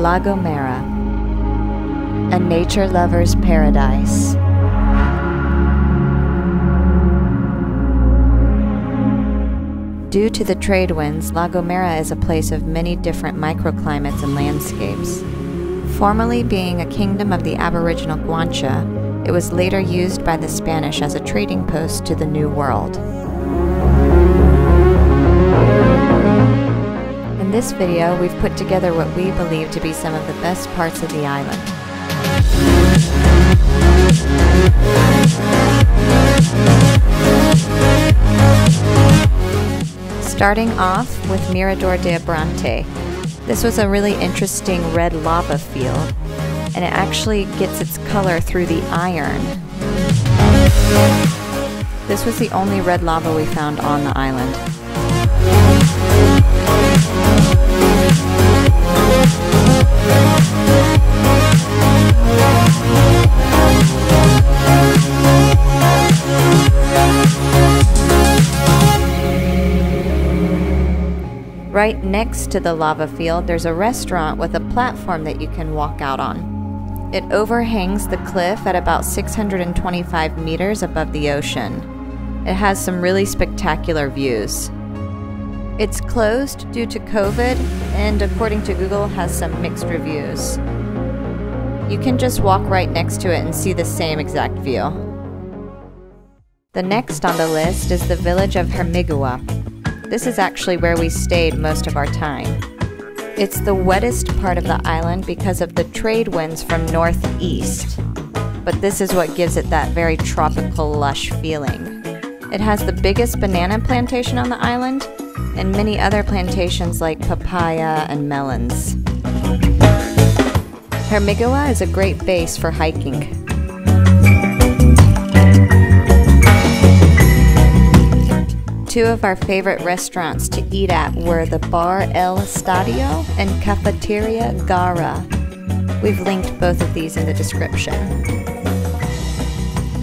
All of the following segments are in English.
La Gomera, a nature lover's paradise. Due to the trade winds, La Gomera is a place of many different microclimates and landscapes. Formerly being a kingdom of the Aboriginal Guanche, it was later used by the Spanish as a trading post to the New World. In this video, we've put together what we believe to be some of the best parts of the island. Starting off with Mirador de Abrante. This was a really interesting red lava field, and it actually gets its color through the iron. This was the only red lava we found on the island. Right next to the lava field, there's a restaurant with a platform that you can walk out on. It overhangs the cliff at about 625 meters above the ocean. It has some really spectacular views. It's closed due to COVID, and according to Google, has some mixed reviews. You can just walk right next to it and see the same exact view. The next on the list is the village of Hermigua. This is actually where we stayed most of our time. It's the wettest part of the island because of the trade winds from northeast, but this is what gives it that very tropical, lush feeling. It has the biggest banana plantation on the island, and many other plantations like papaya and melons. Hermigua is a great base for hiking. Two of our favorite restaurants to eat at were the Bar El Estadio and Cafeteria Gara. We've linked both of these in the description.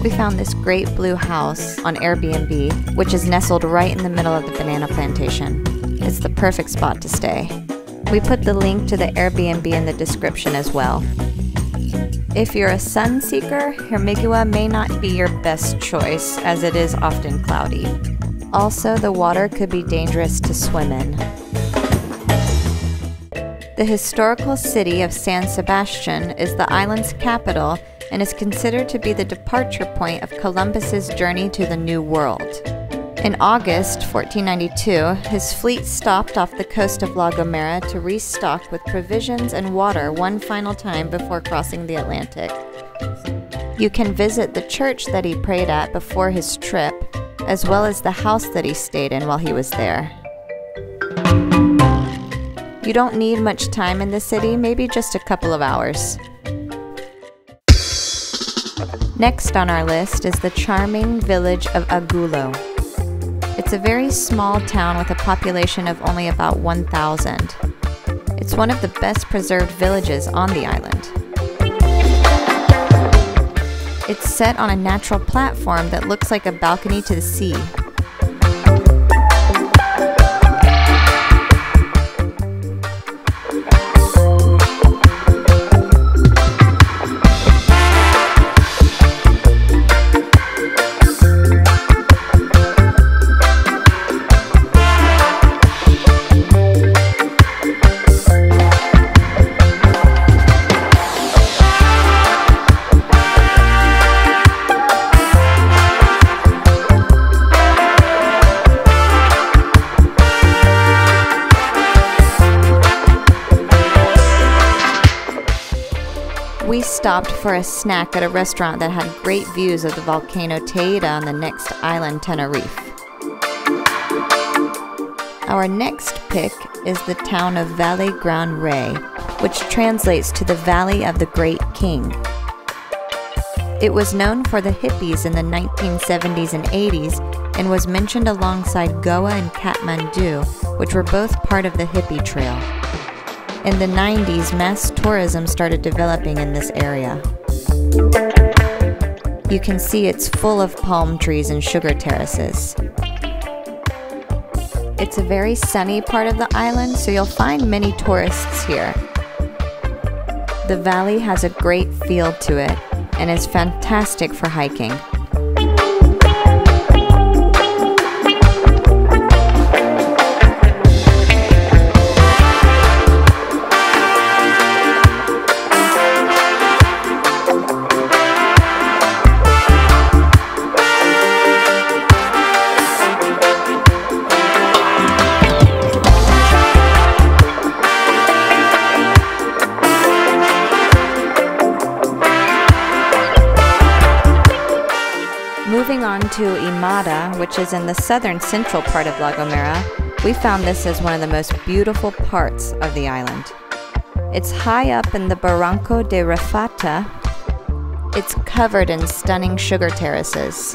We found this great blue house on Airbnb, which is nestled right in the middle of the banana plantation. It's the perfect spot to stay. We put the link to the Airbnb in the description as well. If you're a sun seeker, Hermigua may not be your best choice, as it is often cloudy. Also, the water could be dangerous to swim in. The historical city of San Sebastian is the island's capital and is considered to be the departure point of Columbus's journey to the New World. In August 1492, his fleet stopped off the coast of La Gomera to restock with provisions and water one final time before crossing the Atlantic. You can visit the church that he prayed at before his trip, as well as the house that he stayed in while he was there. You don't need much time in the city, maybe just a couple of hours. Next on our list is the charming village of Agulo. It's a very small town with a population of only about 1,000. It's one of the best preserved villages on the island. It's set on a natural platform that looks like a balcony to the sea. We stopped for a snack at a restaurant that had great views of the volcano Teide on the next island, Tenerife. Our next pick is the town of Valle Gran Rey, which translates to the Valley of the Great King. It was known for the hippies in the 1970s and 80s and was mentioned alongside Goa and Kathmandu, which were both part of the hippie trail. In the 90s, mass tourism started developing in this area. You can see it's full of palm trees and sugar terraces. It's a very sunny part of the island, so you'll find many tourists here. The valley has a great feel to it and is fantastic for hiking. Moving on to Imada, which is in the southern central part of La Gomera, we found this as one of the most beautiful parts of the island. It's high up in the Barranco de Rafata. It's covered in stunning sugar terraces.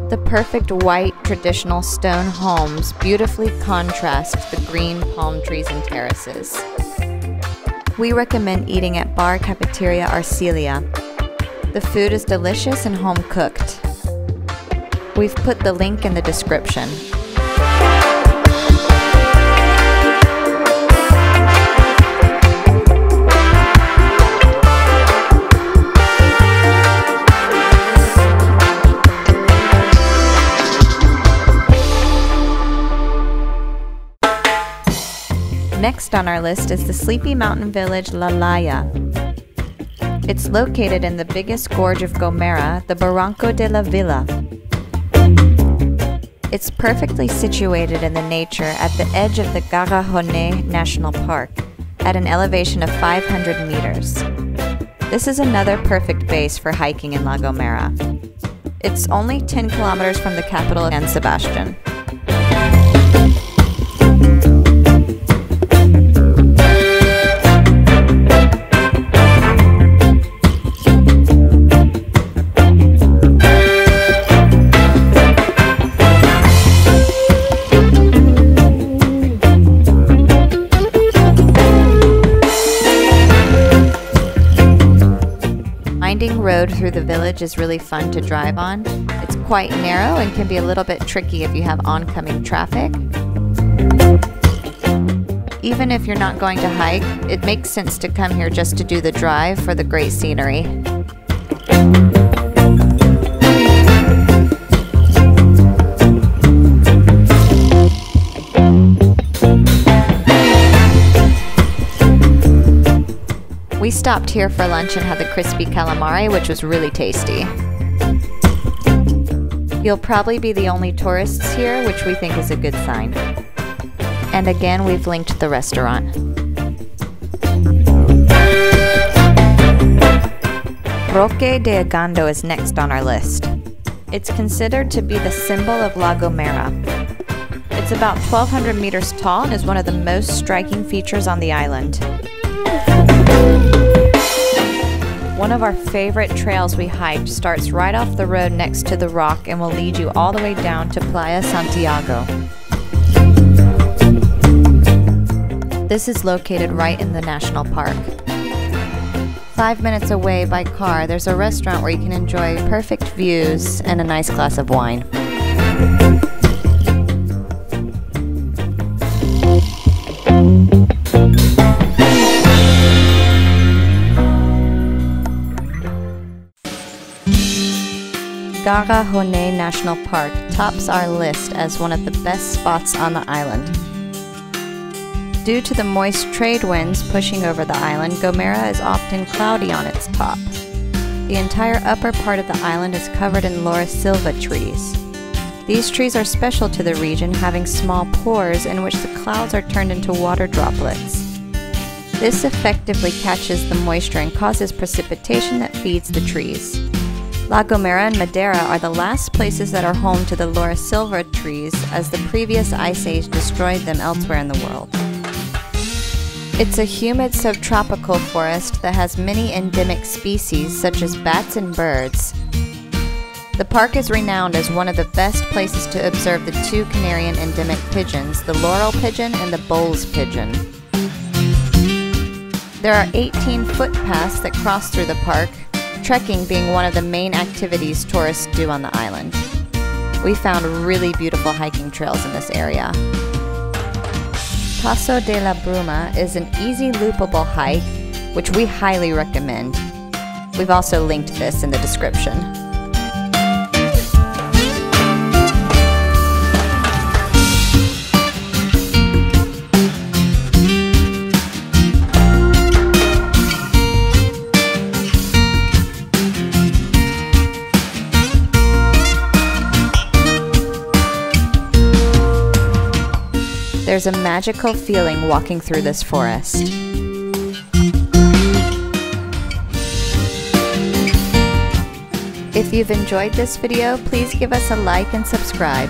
The perfect white traditional stone homes beautifully contrast the green palm trees and terraces. We recommend eating at Bar Cafeteria Arcilia. The food is delicious and home cooked. We've put the link in the description. Next on our list is the sleepy mountain village Laja. It's located in the biggest gorge of Gomera, the Barranco de la Villa. It's perfectly situated in the nature at the edge of the Gara National Park, at an elevation of 500 meters. This is another perfect base for hiking in La Gomera. It's only 10 kilometers from the capital San Sebastian. Winding road through the village is really fun to drive on. It's quite narrow and can be a little bit tricky if you have oncoming traffic. Even if you're not going to hike, it makes sense to come here just to do the drive for the great scenery. We stopped here for lunch and had the crispy calamari, which was really tasty. You'll probably be the only tourists here, which we think is a good sign. And again, we've linked the restaurant. Roque de Agando is next on our list. It's considered to be the symbol of La Gomera. It's about 1,200 meters tall and is one of the most striking features on the island. One of our favorite trails we hiked starts right off the road next to the rock and will lead you all the way down to Playa Santiago. This is located right in the national park. 5 minutes away by car, there's a restaurant where you can enjoy perfect views and a nice glass of wine. Gara National Park tops our list as one of the best spots on the island. Due to the moist trade winds pushing over the island, Gomera is often cloudy on its top. The entire upper part of the island is covered in Laura Silva trees. These trees are special to the region, having small pores in which the clouds are turned into water droplets. This effectively catches the moisture and causes precipitation that feeds the trees. La Gomera and Madeira are the last places that are home to the Laura Silva trees, as the previous ice age destroyed them elsewhere in the world. It's a humid subtropical forest that has many endemic species such as bats and birds. The park is renowned as one of the best places to observe the two Canarian endemic pigeons, the laurel pigeon and the Bowles pigeon. There are 18 footpaths that cross through the park, trekking being one of the main activities tourists do on the island. We found really beautiful hiking trails in this area. Paso de la Bruma is an easy loopable hike which we highly recommend. We've also linked this in the description. There's a magical feeling walking through this forest. If you've enjoyed this video, please give us a like and subscribe.